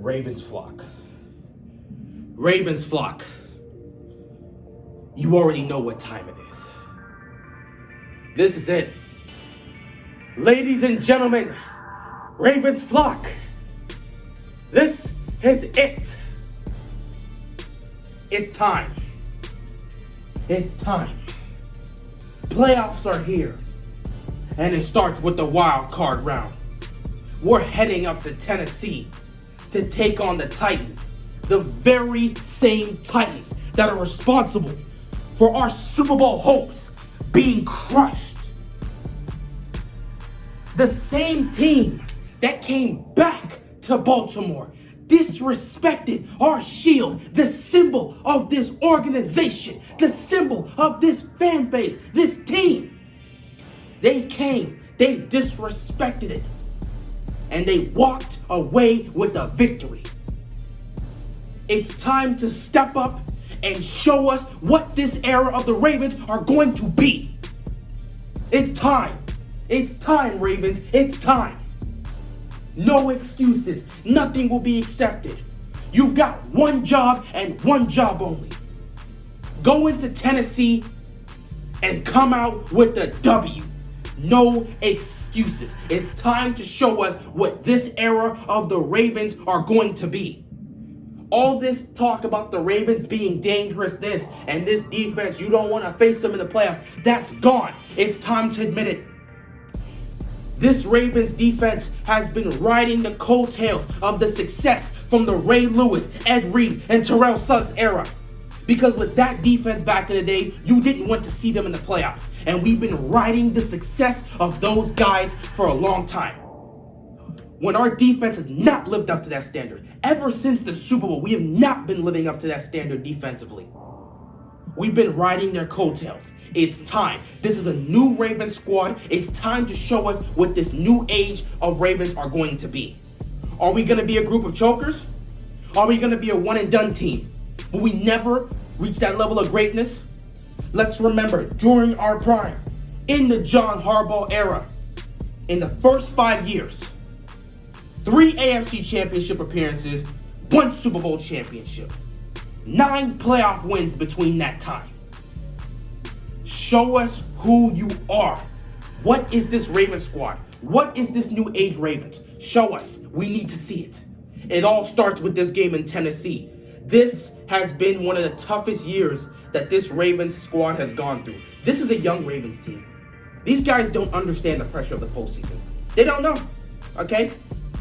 Ravens flock. Ravens flock. You already know what time it is. This is it. Ladies and gentlemen, Ravens flock. This is it. It's time. It's time. Playoffs are here. And it starts with the wild card round. We're heading up to Tennessee to take on the Titans. The very same Titans that are responsible for our Super Bowl hopes being crushed. The same team that came back to Baltimore, disrespected our shield, the symbol of this organization, the symbol of this fan base, this team. They came, they disrespected it, and they walked away with a victory. It's time to step up and show us what this era of the Ravens are going to be. It's time. It's time, Ravens. It's time. No excuses. Nothing will be accepted. You've got one job and one job only. Go into Tennessee and come out with a W. No excuses. It's time to show us what this era of the Ravens are going to be. All this talk about the Ravens being dangerous, this and this defense, you don't want to face them in the playoffs, that's gone. It's time to admit it. This Ravens defense has been riding the coattails of the success from the Ray Lewis, Ed Reed, and Terrell Suggs era. Because with that defense back in the day, you didn't want to see them in the playoffs. And we've been riding the success of those guys for a long time. When our defense has not lived up to that standard, ever since the Super Bowl, we have not been living up to that standard defensively. We've been riding their coattails. It's time. This is a new Ravens squad. It's time to show us what this new age of Ravens are going to be. Are we going to be a group of chokers? Are we going to be a one-and-done team? Will we never reach that level of greatness? Let's remember, during our prime, in the John Harbaugh era, in the first 5 years, 3 AFC Championship appearances, 1 Super Bowl championship, 9 playoff wins between that time. Show us who you are. What is this Ravens squad? What is this new age Ravens? Show us. We need to see it. It all starts with this game in Tennessee. This has been one of the toughest years that this Ravens squad has gone through. This is a young Ravens team. These guys don't understand the pressure of the postseason. They don't know, okay?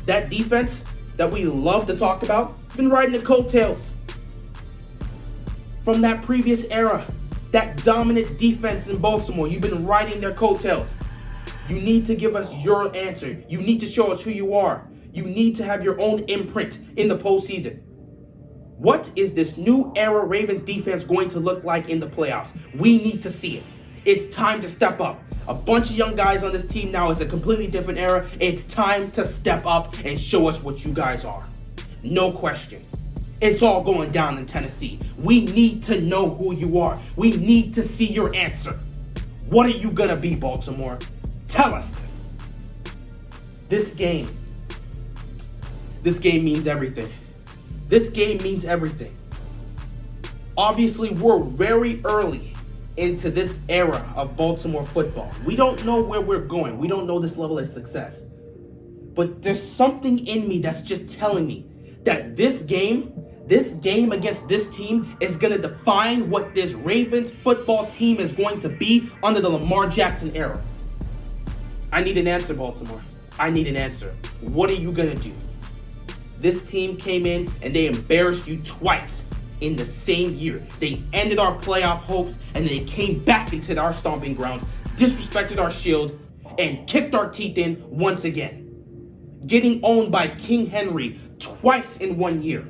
That defense that we love to talk about, been riding the coattails from that previous era. That dominant defense in Baltimore, you've been riding their coattails. You need to give us your answer. You need to show us who you are. You need to have your own imprint in the postseason. What is this new era Ravens defense going to look like in the playoffs? We need to see it. It's time to step up. A bunch of young guys on this team now is a completely different era. It's time to step up and show us what you guys are. No question. It's all going down in Tennessee. We need to know who you are. We need to see your answer. What are you going to be, Baltimore? Tell us this. This game means everything. This game means everything. Obviously, we're very early into this era of Baltimore football. We don't know where we're going. We don't know this level of success. But there's something in me that's just telling me that this game against this team is going to define what this Ravens football team is going to be under the Lamar Jackson era. I need an answer, Baltimore. I need an answer. What are you going to do? This team came in and they embarrassed you twice in the same year. They ended our playoff hopes and they came back into our stomping grounds, disrespected our shield, and kicked our teeth in once again. Getting owned by King Henry twice in 1 year.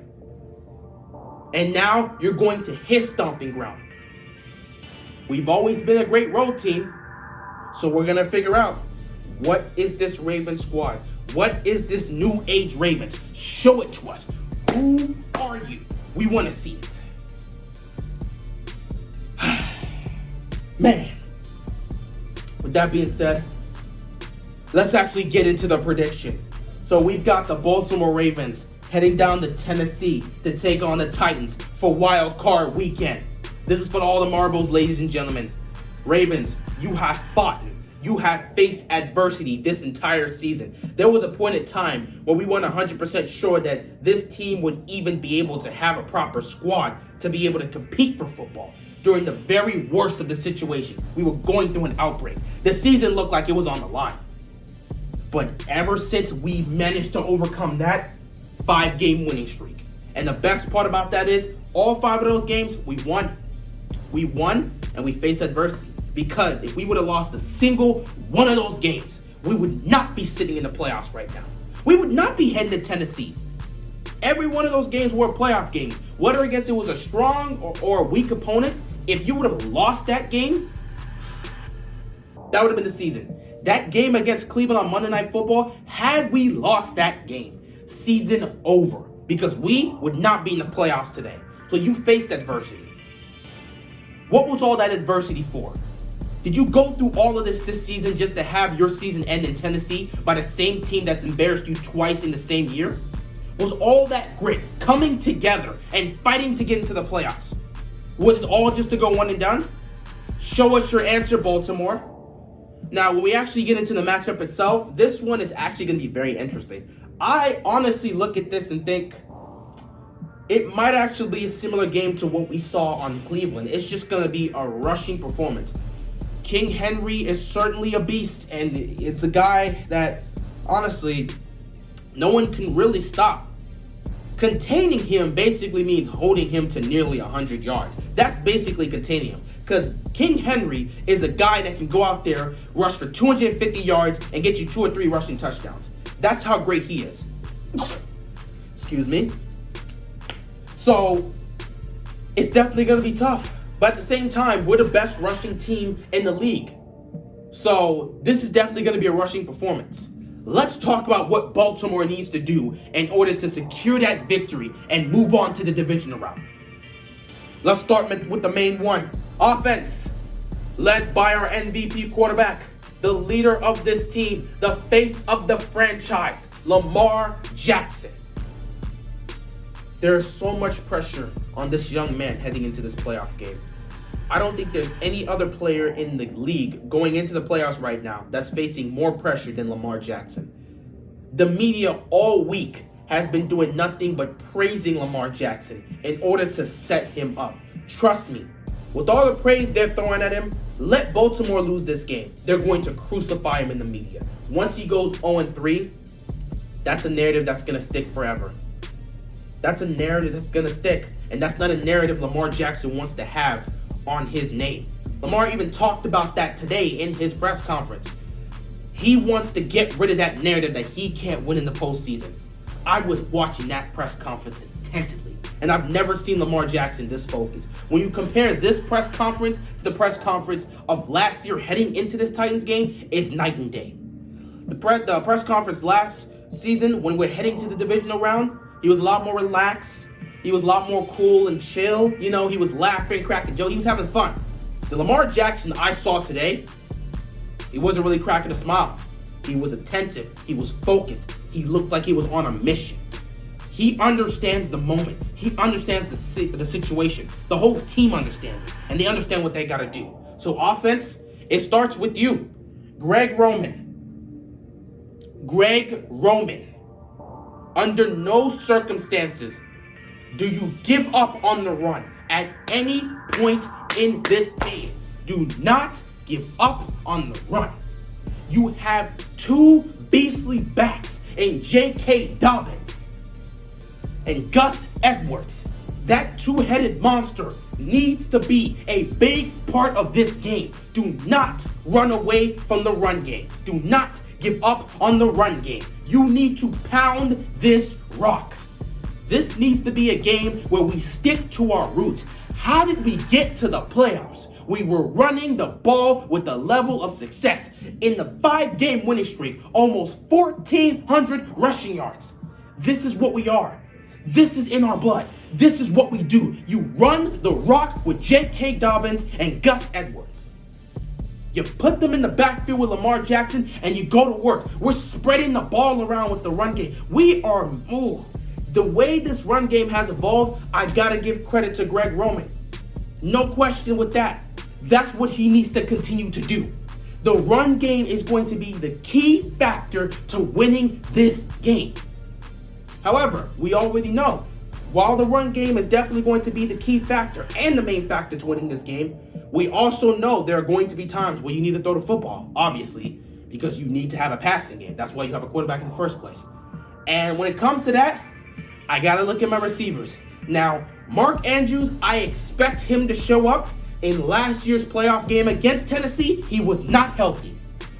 And now you're going to his stomping ground. We've always been a great road team, so we're going to figure out, what is this Ravens squad? What is this new age Ravens? Show it to us. Who are you? We want to see it. Man. With that being said, let's actually get into the prediction. So we've got the Baltimore Ravens heading down to Tennessee to take on the Titans for Wildcard weekend. This is for all the marbles, ladies and gentlemen. Ravens, you have fought. You have faced adversity this entire season. There was a point in time where we weren't 100% sure that this team would even be able to have a proper squad to be able to compete for football. During the very worst of the situation, we were going through an outbreak. The season looked like it was on the line. But ever since we managed to overcome that 5-game winning streak. And the best part about that is all 5 of those games, we won. We won and we faced adversity. Because if we would have lost a single one of those games, we would not be sitting in the playoffs right now. We would not be heading to Tennessee. Every one of those games were playoff games. Whether against it was a strong or a weak opponent, if you would have lost that game, that would have been the season. That game against Cleveland on Monday Night Football, had we lost that game, season over. Because we would not be in the playoffs today. So you faced adversity. What was all that adversity for? Did you go through all of this season just to have your season end in Tennessee by the same team that's embarrassed you twice in the same year? Was all that grit coming together and fighting to get into the playoffs? Was it all just to go one and done? Show us your answer, Baltimore. Now, when we actually get into the matchup itself, this one is actually going to be very interesting. I honestly look at this and think it might actually be a similar game to what we saw on Cleveland. It's just going to be a rushing performance. King Henry is certainly a beast, and it's a guy that, honestly, no one can really stop. Containing him basically means holding him to nearly 100 yards. That's basically containing him. Because King Henry is a guy that can go out there, rush for 250 yards, and get you 2 or 3 rushing touchdowns. That's how great he is. Excuse me. So, it's definitely going to be tough. But at the same time, we're the best rushing team in the league. So, this is definitely going to be a rushing performance. Let's talk about what Baltimore needs to do in order to secure that victory and move on to the divisional round. Let's start with the main one. Offense, led by our MVP quarterback, the leader of this team, the face of the franchise, Lamar Jackson. There is so much pressure on this young man heading into this playoff game. I don't think there's any other player in the league going into the playoffs right now that's facing more pressure than Lamar Jackson. The media all week has been doing nothing but praising Lamar Jackson in order to set him up. Trust me, with all the praise they're throwing at him, let Baltimore lose this game. They're going to crucify him in the media. Once he goes 0-3, that's a narrative that's going to stick forever. That's a narrative that's going to stick. And that's not a narrative Lamar Jackson wants to have on his name. Lamar even talked about that today in his press conference. He wants to get rid of that narrative that he can't win in the postseason. I was watching that press conference attentively, and I've never seen Lamar Jackson this focused. When you compare this press conference to the press conference of last year heading into this Titans game, it's night and day. The press conference last season, when we're heading to the divisional round, he was a lot more relaxed. He was a lot more cool and chill. You know, he was laughing, cracking jokes. He was having fun. The Lamar Jackson I saw today, he wasn't really cracking a smile. He was attentive. He was focused. He looked like he was on a mission. He understands the moment. He understands the situation. The whole team understands it. And they understand what they got to do. So offense, it starts with you. Greg Roman. Under no circumstances do you give up on the run at any point in this game. Do not give up on the run. You have 2 beastly backs in J.K. Dobbins and Gus Edwards. That 2-headed monster needs to be a big part of this game. Do not run away from the run game. Do not give up on the run game. You need to pound this rock. This needs to be a game where we stick to our roots. How did we get to the playoffs? We were running the ball with the level of success. In the 5-game winning streak, almost 1,400 rushing yards. This is what we are. This is in our blood. This is what we do. You run the rock with J.K. Dobbins and Gus Edwards. You put them in the backfield with Lamar Jackson and you go to work. We're spreading the ball around with the run game. We are The way this run game has evolved, I gotta give credit to Greg Roman. No question with that. That's what he needs to continue to do. The run game is going to be the key factor to winning this game. However, we already know, while the run game is definitely going to be the key factor and the main factor to winning this game, we also know there are going to be times where you need to throw the football, obviously, because you need to have a passing game. That's why you have a quarterback in the first place. And when it comes to that, I got to look at my receivers. Now, Mark Andrews, I expect him to show up. In last year's playoff game against Tennessee, he was not healthy.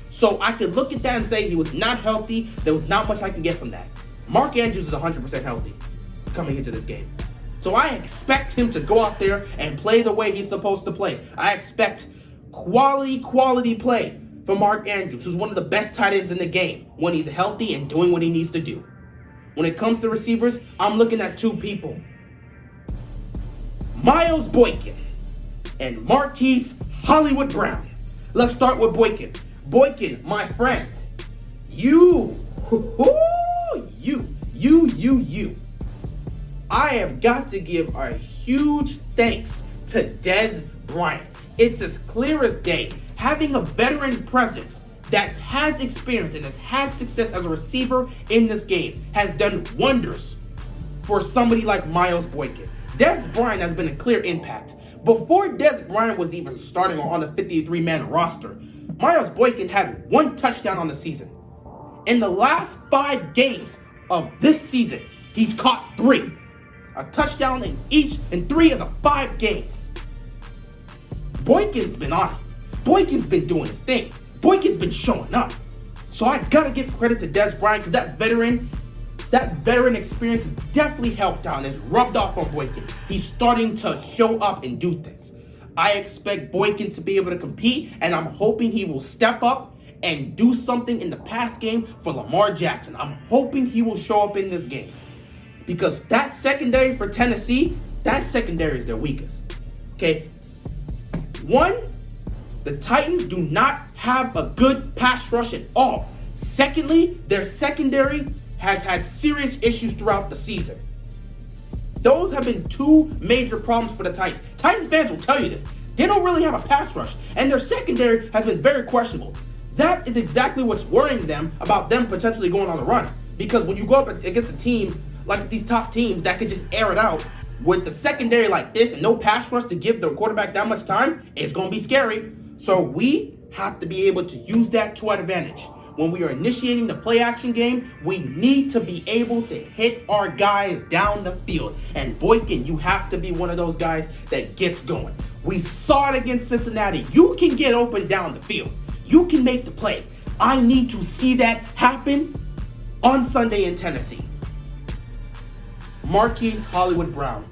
So I could look at that and say he was not healthy. There was not much I can get from that. Mark Andrews is 100% healthy coming into this game. So I expect him to go out there and play the way he's supposed to play. I expect quality play from Mark Andrews, who's one of the best tight ends in the game when he's healthy and doing what he needs to do. When it comes to receivers, I'm looking at two people. Miles Boykin and Marquise Hollywood Brown. Let's start with Boykin. Boykin, my friend, you. I have got to give a huge thanks to Dez Bryant. It's as clear as day. Having a veteran presence that has experience and has had success as a receiver in this game has done wonders for somebody like Miles Boykin. Dez Bryant has been a clear impact. Before Dez Bryant was even starting on the 53-man roster, Miles Boykin had 1 touchdown on the season. In the last 5 games of this season, he's caught 3. A touchdown in 3 of the 5 games. Boykin's been on it. Boykin's been doing his thing. Boykin's been showing up. So I gotta give credit to Dez Bryant because that veteran experience has definitely helped out and has rubbed off on Boykin. He's starting to show up and do things. I expect Boykin to be able to compete, and I'm hoping he will step up and do something in the pass game for Lamar Jackson. I'm hoping he will show up in this game. Because that secondary for Tennessee, that secondary is their weakest. Okay? 1, the Titans do not have a good pass rush at all. Secondly, their secondary has had serious issues throughout the season. Those have been 2 major problems for the Titans. Titans fans will tell you this. They don't really have a pass rush, and their secondary has been very questionable. That is exactly what's worrying them about them potentially going on the run. Because when you go up against a team like these top teams that can just air it out, with the secondary like this and no pass rush to give the quarterback that much time, it's going to be scary. So we have to be able to use that to our advantage. When we are initiating the play action game, we need to be able to hit our guys down the field. And Boykin, you have to be one of those guys that gets going. We saw it against Cincinnati. You can get open down the field. You can make the play. I need to see that happen on Sunday in Tennessee. Marquise Hollywood Brown.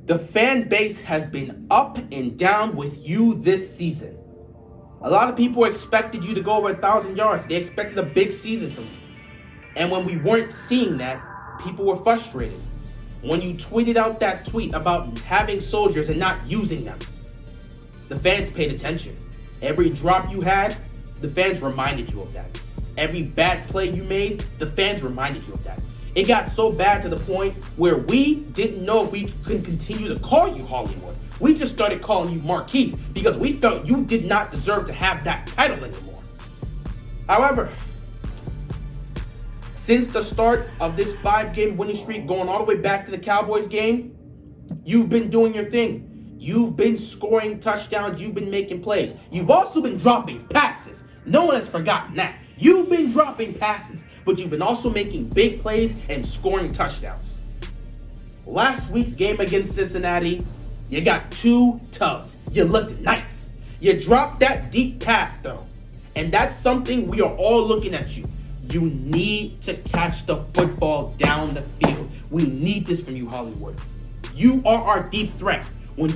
The fan base has been up and down with you this season. A lot of people expected you to go over 1,000 yards. They expected a big season from you. And when we weren't seeing that, people were frustrated. When you tweeted out that tweet about having soldiers and not using them, the fans paid attention. Every drop you had, the fans reminded you of that. Every bad play you made, the fans reminded you of that. It got so bad to the point where we didn't know if we could continue to call you Hollywood. We just started calling you Marquise because we felt you did not deserve to have that title anymore. However, since the start of this 5-game winning streak, going all the way back to the Cowboys game, you've been doing your thing. You've been scoring touchdowns. You've been making plays. You've also been dropping passes. No one has forgotten that. You've been dropping passes, but you've been also making big plays and scoring touchdowns. Last week's game against Cincinnati, you got 2 tubs. You looked nice. You dropped that deep pass, though. And that's something we are all looking at you. You need to catch the football down the field. We need this from you, Hollywood. You are our deep threat. When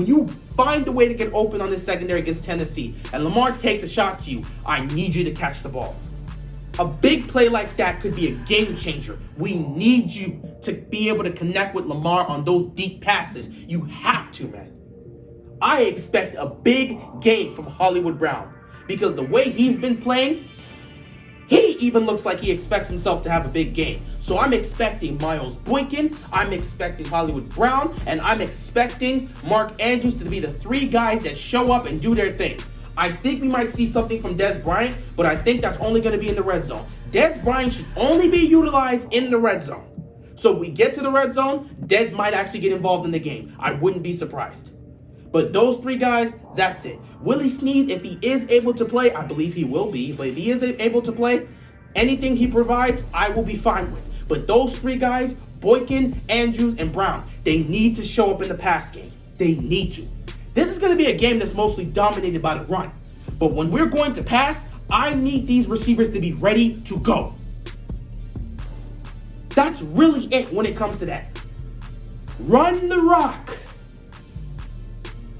you find a way to get open on this secondary against Tennessee and Lamar takes a shot to you, I need you to catch the ball. A big play like that could be a game changer. We need you to be able to connect with Lamar on those deep passes. You have to, man. I expect a big game from Hollywood Brown because the way he's been playing, he even looks like he expects himself to have a big game. So I'm expecting Miles Boykin, I'm expecting Hollywood Brown, and I'm expecting Mark Andrews to be the 3 guys that show up and do their thing. I think we might see something from Dez Bryant, but I think that's only going to be in the red zone. Dez Bryant should only be utilized in the red zone. So if we get to the red zone, Dez might actually get involved in the game. I wouldn't be surprised. But those 3 guys, that's it. Willie Snead, if he is able to play, I believe he will be, but if he is able to play, anything he provides, I will be fine with. But those 3 guys, Boykin, Andrews, and Brown, they need to show up in the pass game. They need to. This is going to be a game that's mostly dominated by the run. But when we're going to pass, I need these receivers to be ready to go. That's really it when it comes to that. Run the rock.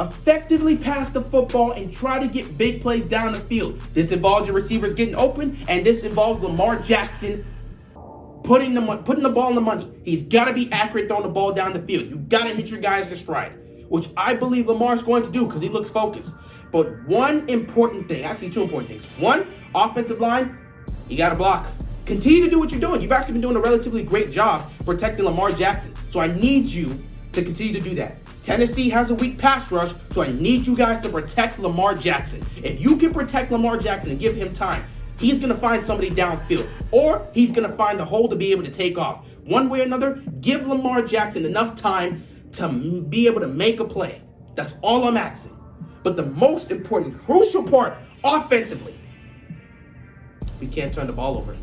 Effectively pass the football and try to get big plays down the field. This involves your receivers getting open, and this involves Lamar Jackson putting the ball in the money. He's got to be accurate throwing the ball down the field. You got to hit your guys in stride, which I believe Lamar's going to do because he looks focused. But one important thing, actually 2 important things. One, offensive line, you got to block. Continue to do what you're doing. You've actually been doing a relatively great job protecting Lamar Jackson. So I need you to continue to do that. Tennessee has a weak pass rush, so I need you guys to protect Lamar Jackson. If you can protect Lamar Jackson and give him time, he's going to find somebody downfield, or he's going to find a hole to be able to take off. One way or another, give Lamar Jackson enough time to be able to make a play. That's all I'm asking. But the most important, crucial part, offensively, we can't turn the ball over.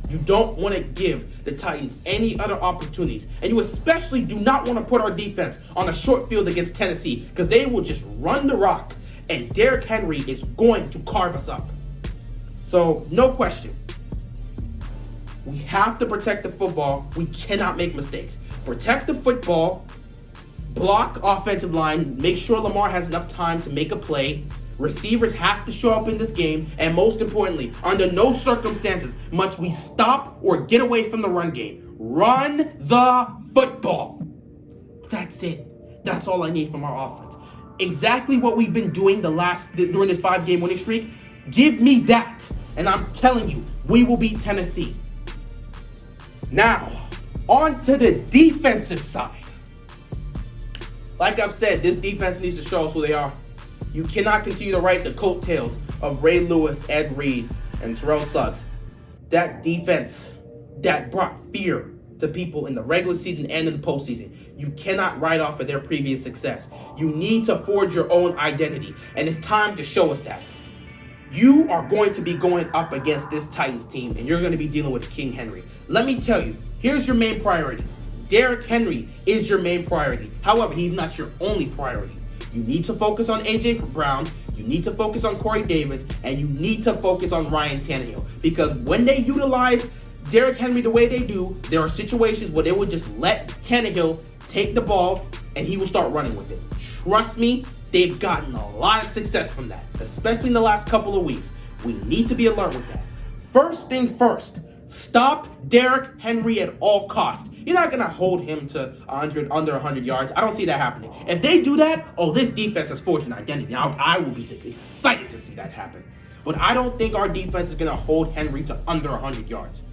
You don't want to give the Titans any other opportunities. And you especially do not want to put our defense on a short field against Tennessee, because they will just run the rock and Derrick Henry is going to carve us up. So, no question. We have to protect the football. We cannot make mistakes. Protect the football, block offensive line, make sure Lamar has enough time to make a play. Receivers have to show up in this game, and most importantly, under no circumstances must we stop or get away from the run game. Run the football. That's it. That's all I need from our offense. Exactly what we've been doing during this 5-game winning streak. Give me that, and I'm telling you, we will beat Tennessee. Now, on to the defensive side. Like I've said, this defense needs to show us who they are. You cannot continue to ride the coattails of Ray Lewis, Ed Reed, and Terrell Suggs. That defense that brought fear to people in the regular season and in the postseason. You cannot write off of their previous success. You need to forge your own identity, and it's time to show us that. You are going to be going up against this Titans team, and you're going to be dealing with King Henry. Let me tell you, here's your main priority. Derrick Henry is your main priority. However, he's not your only priority. You need to focus on A.J. Brown, you need to focus on Corey Davis, and you need to focus on Ryan Tannehill. Because when they utilize Derrick Henry the way they do, there are situations where they would just let Tannehill take the ball and he will start running with it. Trust me, they've gotten a lot of success from that, especially in the last couple of weeks. We need to be alert with that. First thing first, stop Derrick Henry at all costs. You're not going to hold him to under 100 yards. I don't see that happening. If they do that, this defense has forged an identity. Now, I will be excited to see that happen. But I don't think our defense is going to hold Henry to under 100 yards.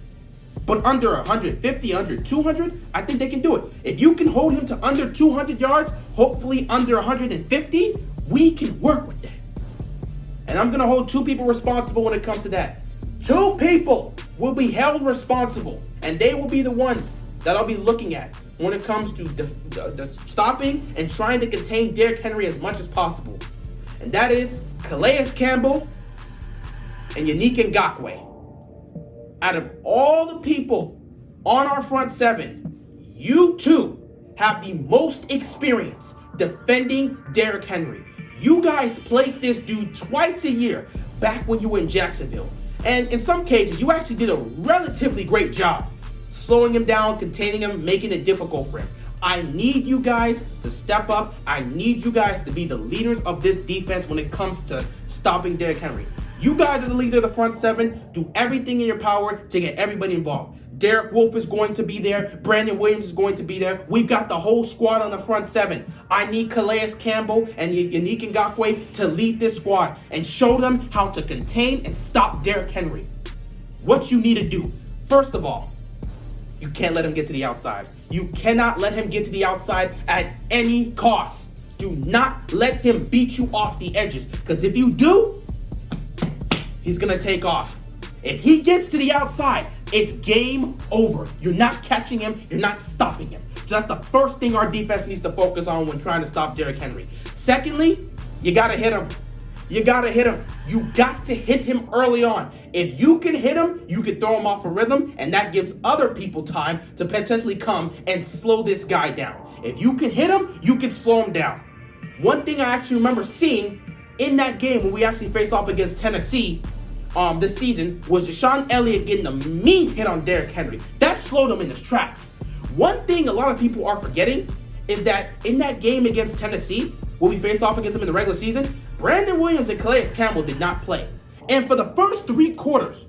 But under 150, under 200, I think they can do it. If you can hold him to under 200 yards, hopefully under 150, we can work with that. And I'm going to hold 2 people responsible when it comes to that. 2 people will be held responsible, and they will be the ones that I'll be looking at when it comes to the stopping and trying to contain Derrick Henry as much as possible. And that is Calais Campbell and Yannick Ngakoue. Out of all the people on our front 7, you 2 have the most experience defending Derrick Henry. You guys played this dude twice a year back when you were in Jacksonville. And in some cases, you actually did a relatively great job slowing him down, containing him, making it difficult for him. I need you guys to step up. I need you guys to be the leaders of this defense when it comes to stopping Derrick Henry. You guys are the leader of the front 7. Do everything in your power to get everybody involved. Derek Wolfe is going to be there. Brandon Williams is going to be there. We've got the whole squad on the front 7. I need Calais Campbell and Yannick Ngakoue to lead this squad and show them how to contain and stop Derrick Henry. what you need to do. First of all, you can't let him get to the outside. You cannot let him get to the outside at any cost. Do not let him beat you off the edges, because if you do, he's going to take off. If he gets to the outside, it's game over. You're not catching him. You're not stopping him. So that's the first thing our defense needs to focus on when trying to stop Derrick Henry. Secondly, you got to hit him. You got to hit him. You got to hit him early on. If you can hit him, you can throw him off a rhythm, and that gives other people time to potentially come and slow this guy down. If you can hit him, you can slow him down. One thing I actually remember seeing in that game when we actually faced off against Tennessee this season was Deshaun Elliott getting a mean hit on Derrick Henry. That slowed him in his tracks. One thing a lot of people are forgetting is that in that game against Tennessee, when we faced off against them in the regular season, Brandon Williams and Calais Campbell did not play. And for the first 3 quarters,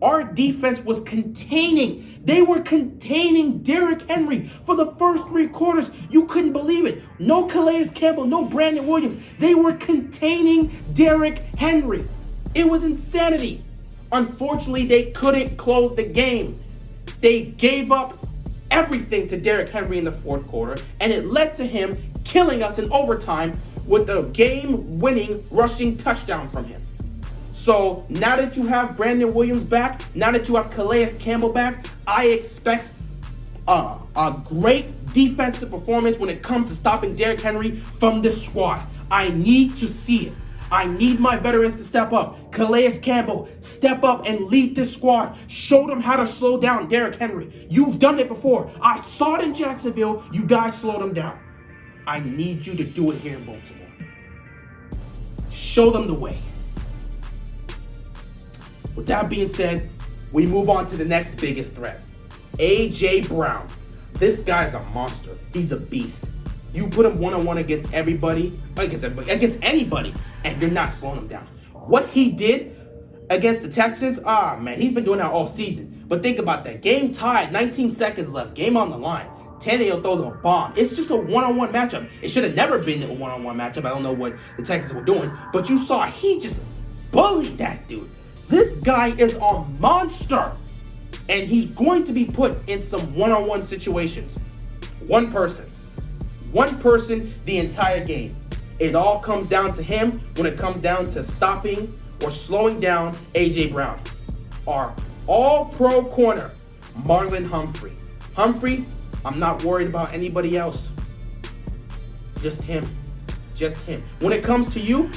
our defense was containing. They were containing Derrick Henry for the first 3 quarters. You couldn't believe it. No Calais Campbell, no Brandon Williams. They were containing Derrick Henry. It was insanity. Unfortunately, they couldn't close the game. They gave up everything to Derrick Henry in the 4th quarter, and it led to him killing us in overtime with the game-winning rushing touchdown from him. So now that you have Brandon Williams back, now that you have Calais Campbell back, I expect a great defensive performance when it comes to stopping Derrick Henry from this squad. I need to see it. I need my veterans to step up. Calais Campbell, step up and lead this squad. Show them how to slow down Derrick Henry. You've done it before. I saw it in Jacksonville. You guys slowed him down. I need you to do it here in Baltimore. Show them the way. With that being said, we move on to the next biggest threat. A.J. Brown. This guy's a monster. He's a beast. You put him one-on-one against anybody, and you're not slowing him down. What he did against the Texans, man, he's been doing that all season. But think about that. Game tied, 19 seconds left, game on the line. Tannehill throws a bomb. It's just a one-on-one matchup. It should have never been a one-on-one matchup. I don't know what the Texans were doing. But you saw he just bullied that dude. This guy is a monster. And he's going to be put in some one-on-one situations. One person the entire game. It all comes down to him when it comes down to stopping or slowing down A.J. Brown. Our all-pro corner, Marlon Humphrey. Humphrey, I'm not worried about anybody else. Just him. When it comes to you,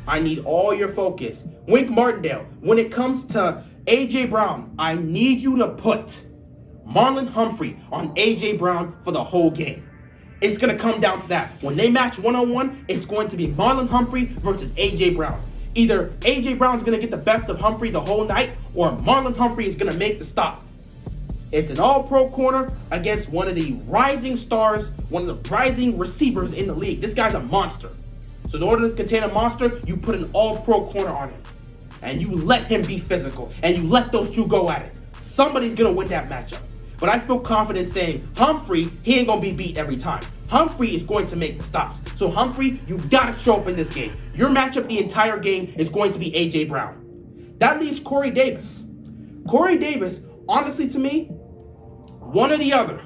I need all your focus. Wink Martindale, when it comes to A.J. Brown, I need you to put Marlon Humphrey on A.J. Brown for the whole game. It's going to come down to that. When they match one-on-one, it's going to be Marlon Humphrey versus A.J. Brown. Either A.J. Brown's going to get the best of Humphrey the whole night, or Marlon Humphrey is going to make the stop. It's an all-pro corner against one of the rising stars, one of the rising receivers in the league. This guy's a monster. So in order to contain a monster, you put an all-pro corner on him. And you let him be physical. And you let those two go at it. Somebody's going to win that matchup. But I feel confident saying Humphrey, he ain't going to be beat every time. Humphrey is going to make the stops. So Humphrey, you got to show up in this game. Your matchup the entire game is going to be A.J. Brown. That leaves Corey Davis. Corey Davis, honestly to me, one or the other.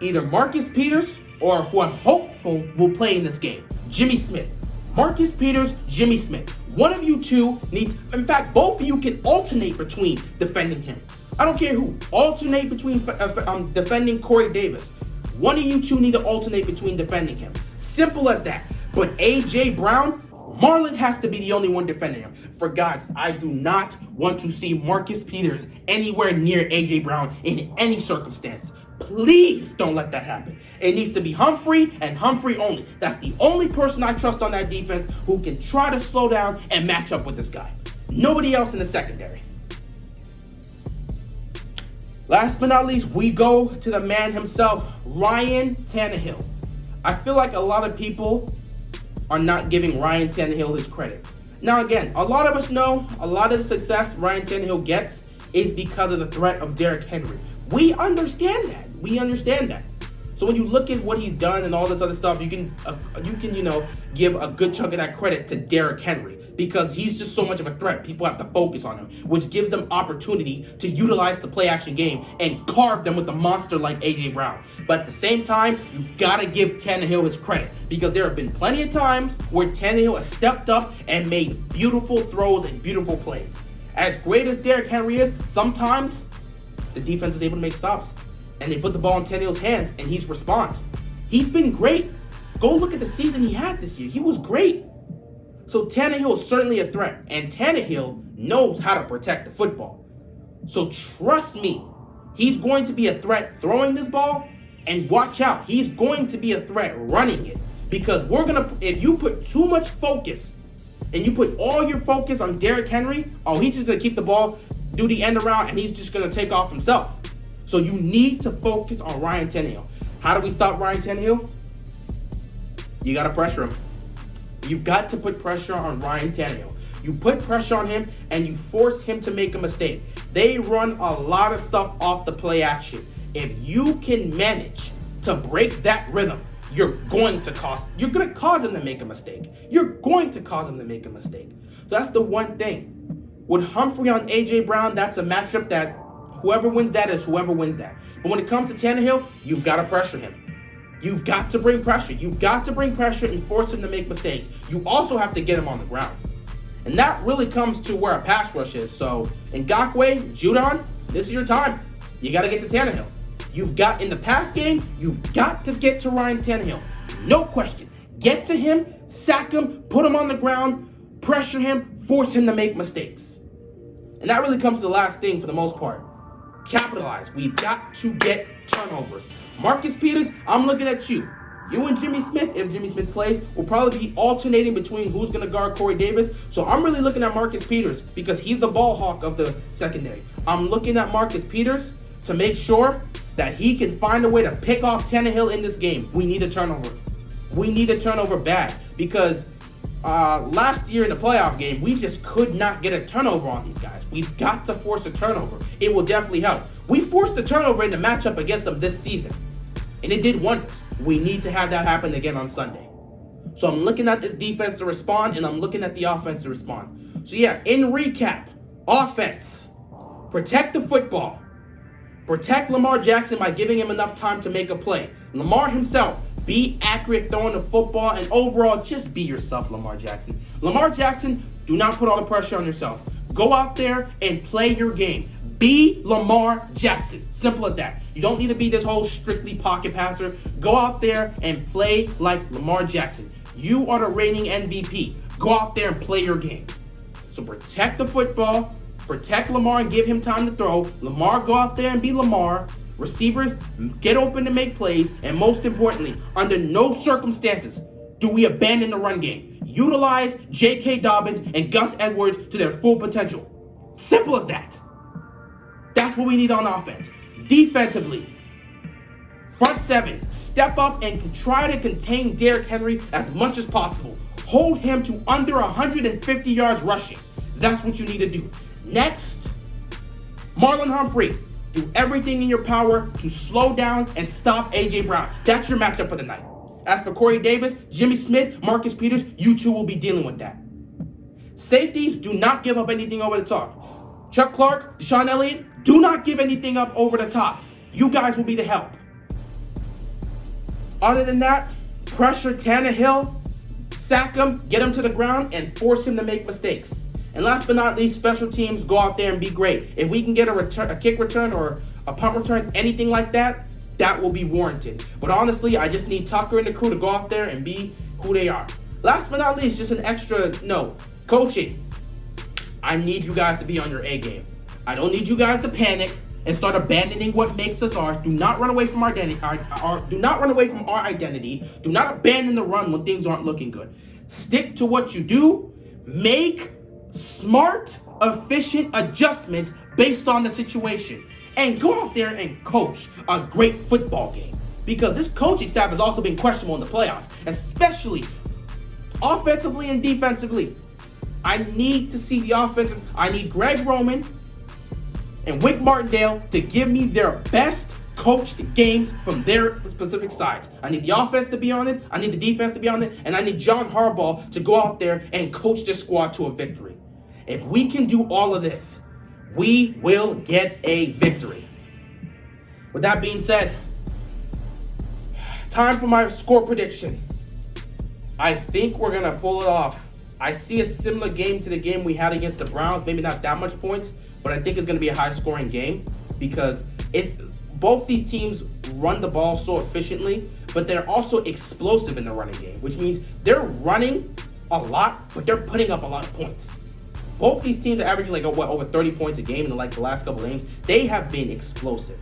Either Marcus Peters or who I'm hopeful will play in this game. Jimmy Smith. Marcus Peters, Jimmy Smith. One of you two needs, in fact, both of you can alternate between defending him. I don't care who. Alternate between defending Corey Davis. One of you two need to alternate between defending him. Simple as that. But A.J. Brown, Marlon has to be the only one defending him. For God, I do not want to see Marcus Peters anywhere near A.J. Brown in any circumstance. Please don't let that happen. It needs to be Humphrey and Humphrey only. That's the only person I trust on that defense who can try to slow down and match up with this guy. Nobody else in the secondary. Last but not least, we go to the man himself, Ryan Tannehill. I feel like a lot of people are not giving Ryan Tannehill his credit. Now again, a lot of us know a lot of the success Ryan Tannehill gets is because of the threat of Derrick Henry. We understand that. So when you look at what he's done and all this other stuff, you can give a good chunk of that credit to Derrick Henry because he's just so much of a threat. People have to focus on him, which gives them opportunity to utilize the play action game and carve them with a monster like A.J. Brown. But at the same time, you gotta give Tannehill his credit because there have been plenty of times where Tannehill has stepped up and made beautiful throws and beautiful plays. As great as Derrick Henry is, sometimes the defense is able to make stops. And they put the ball in Tannehill's hands, and he's respond. He's been great. Go look at the season he had this year. He was great. So Tannehill is certainly a threat, and Tannehill knows how to protect the football. So trust me, he's going to be a threat throwing this ball, and watch out, he's going to be a threat running it. Because if you put too much focus, and you put all your focus on Derrick Henry, he's just going to keep the ball, do the end around, and he's just going to take off himself. So you need to focus on Ryan Tannehill. How do we stop Ryan Tannehill? You got to pressure him. You've got to put pressure on Ryan Tannehill. You put pressure on him and you force him to make a mistake. They run a lot of stuff off the play action. If you can manage to break that rhythm, you're going to cause him to make a mistake. You're going to cause him to make a mistake. That's the one thing. With Humphrey on A.J. Brown, that's a matchup that whoever wins that is whoever wins that. But when it comes to Tannehill, you've got to pressure him. You've got to bring pressure. You've got to bring pressure and force him to make mistakes. You also have to get him on the ground. And that really comes to where a pass rush is. So, Ngakoue, Judon, this is your time. You got to get to Tannehill. In the pass game, you've got to get to Ryan Tannehill. No question. Get to him, sack him, put him on the ground, pressure him, force him to make mistakes. And that really comes to the last thing for the most part. Capitalize. We've got to get turnovers. Marcus Peters, I'm looking at you. You and Jimmy Smith, if Jimmy Smith plays, will probably be alternating between who's going to guard Corey Davis. So I'm really looking at Marcus Peters because he's the ball hawk of the secondary. I'm looking at Marcus Peters to make sure that he can find a way to pick off Tannehill in this game. We need a turnover. We need a turnover bad because last year in the playoff game, we just could not get a turnover on these guys. We've got to force a turnover. It will definitely help. We forced a turnover in the matchup against them this season, and it did wonders. We need to have that happen again on Sunday. So I'm looking at this defense to respond, and I'm looking at the offense to respond. So yeah, in recap, offense, protect the football. Protect Lamar Jackson by giving him enough time to make a play. Lamar himself, be accurate throwing the football, and overall, just be yourself, Lamar Jackson. Lamar Jackson, do not put all the pressure on yourself. Go out there and play your game. Be Lamar Jackson. Simple as that. You don't need to be this whole strictly pocket passer. Go out there and play like Lamar Jackson. You are the reigning MVP. Go out there and play your game. So protect the football. Protect Lamar and give him time to throw. Lamar, go out there and be Lamar. Receivers, get open to make plays. And most importantly, under no circumstances do we abandon the run game. Utilize J.K. Dobbins and Gus Edwards to their full potential. Simple as that. That's what we need on offense. Defensively, front seven, step up and try to contain Derrick Henry as much as possible. Hold him to under 150 yards rushing. That's what you need to do. Next, Marlon Humphrey. Do everything in your power to slow down and stop A.J. Brown. That's your matchup for the night. As for Corey Davis, Jimmy Smith, Marcus Peters, you two will be dealing with that. Safeties, do not give up anything over the top. Chuck Clark, Deshaun Elliott, do not give anything up over the top. You guys will be the help. Other than that, pressure Tannehill, sack him, get him to the ground, and force him to make mistakes. And last but not least, special teams, go out there and be great. If we can get a kick return or a punt return, anything like that, that will be warranted. But honestly, I just need Tucker and the crew to go out there and be who they are. Last but not least, just an extra note. Coaching. I need you guys to be on your A game. I don't need you guys to panic and start abandoning what makes us ours. Do not run away from our identity. Do not run away from our identity. Do not abandon the run when things aren't looking good. Stick to what you do. Make smart, efficient adjustments based on the situation. And go out there and coach a great football game. Because this coaching staff has also been questionable in the playoffs, especially offensively and defensively. I need to see the offensive. I need Greg Roman and Wink Martindale to give me their best coach the games from their specific sides. I need the offense to be on it, I need the defense to be on it, and I need John Harbaugh to go out there and coach this squad to a victory. If we can do all of this, we will get a victory. With that being said, time for my score prediction. I think we're going to pull it off. I see a similar game to the game we had against the Browns. Maybe not that much points, but I think it's going to be a high-scoring game because it's both these teams run the ball so efficiently, but they're also explosive in the running game, which means they're running a lot, but they're putting up a lot of points. Both these teams are averaging over 30 points a game in the last couple games. They have been explosive.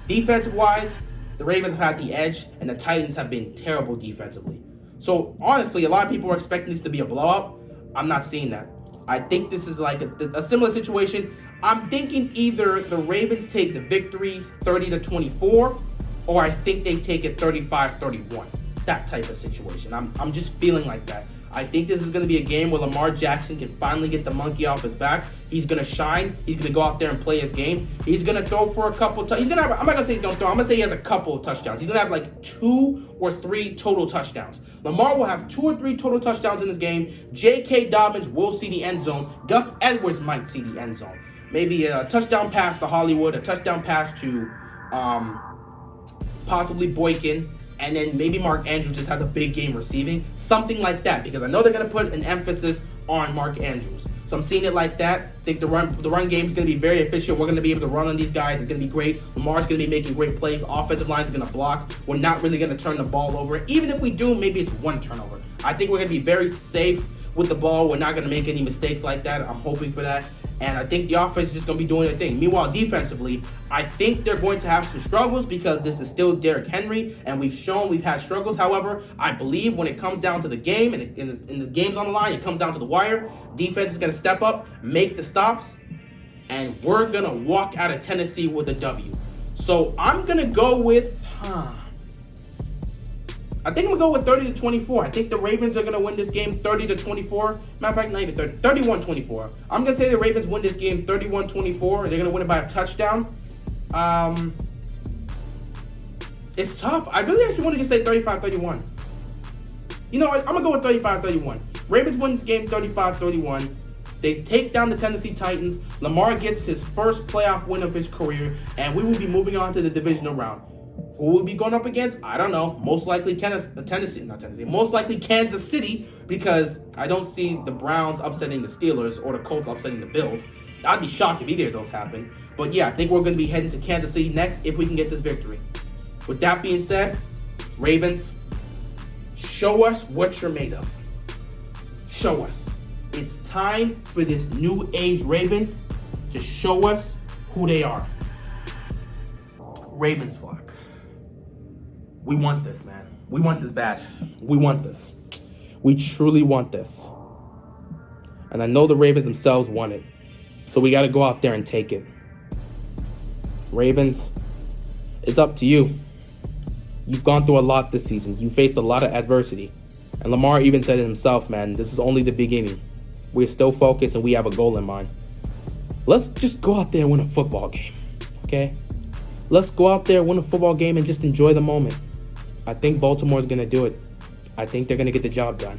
Defensive-wise, the Ravens have had the edge, and the Titans have been terrible defensively. So, honestly, a lot of people are expecting this to be a blowout. I'm not seeing that. I think this is like a similar situation. I'm thinking either the Ravens take the victory 30-24, or I think they take it 35-31. That type of situation. I'm just feeling like that. I think this is going to be a game where Lamar Jackson can finally get the monkey off his back. He's going to shine. He's going to go out there and play his game. He's going to throw for a couple I'm not going to say he's going to throw. I'm going to say he has a couple of touchdowns. He's going to have like 2 or 3 total touchdowns. Lamar will have 2 or 3 total touchdowns in this game. J.K. Dobbins will see the end zone. Gus Edwards might see the end zone. Maybe a touchdown pass to Hollywood, a touchdown pass to possibly Boykin, and then maybe Mark Andrews just has a big game receiving. Something like that, because I know they're going to put an emphasis on Mark Andrews. So I'm seeing it like that. I think the run game is going to be very efficient. We're going to be able to run on these guys. It's going to be great. Lamar's going to be making great plays. Offensive line is going to block. We're not really going to turn the ball over. Even if we do, maybe it's 1 turnover. I think we're going to be very safe with the ball. We're not going to make any mistakes like that. I'm hoping for that. And I think the offense is just going to be doing their thing. Meanwhile, defensively, I think they're going to have some struggles because this is still Derrick Henry, and we've had struggles. However, I believe when it comes down to the game, and in the game's on the line, it comes down to the wire, defense is going to step up, make the stops, and we're going to walk out of Tennessee with a W. So I'm going to go with... I think I'm going to go with 30-24. I think the Ravens are going to win this game 30-24. Matter of fact, not even 30. 31-24. I'm going to say the Ravens win this game 31-24. They're going to win it by a touchdown. It's tough. I really actually want to just say 35-31. You know what? I'm going to go with 35-31. Ravens win this game 35-31. They take down the Tennessee Titans. Lamar gets his first playoff win of his career, and we will be moving on to the divisional round. Who will be going up against? I don't know. Most likely Most likely Kansas City, because I don't see the Browns upsetting the Steelers or the Colts upsetting the Bills. I'd be shocked if either of those happen. But yeah, I think we're going to be heading to Kansas City next if we can get this victory. With that being said, Ravens, show us what you're made of. Show us. It's time for this new age Ravens to show us who they are. Ravens flock. We want this, man. We want this bad. We want this. We truly want this. And I know the Ravens themselves want it. So we got to go out there and take it. Ravens, it's up to you. You've gone through a lot this season. You faced a lot of adversity. And Lamar even said it himself, man, this is only the beginning. We're still focused and we have a goal in mind. Let's just go out there and win a football game, okay? Let's go out there, win a football game, and just enjoy the moment. I think Baltimore's going to do it. I think they're going to get the job done.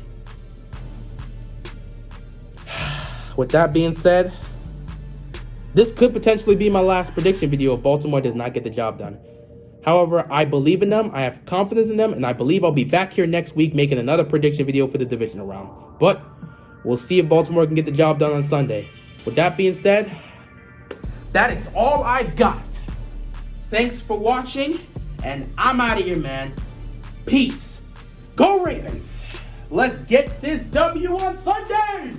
With that being said, this could potentially be my last prediction video if Baltimore does not get the job done. However, I believe in them, I have confidence in them, and I believe I'll be back here next week making another prediction video for the divisional round. But we'll see if Baltimore can get the job done on Sunday. With that being said, that is all I've got. Thanks for watching, and I'm out of here, man. Peace. Go Ravens. Let's get this W on Sunday.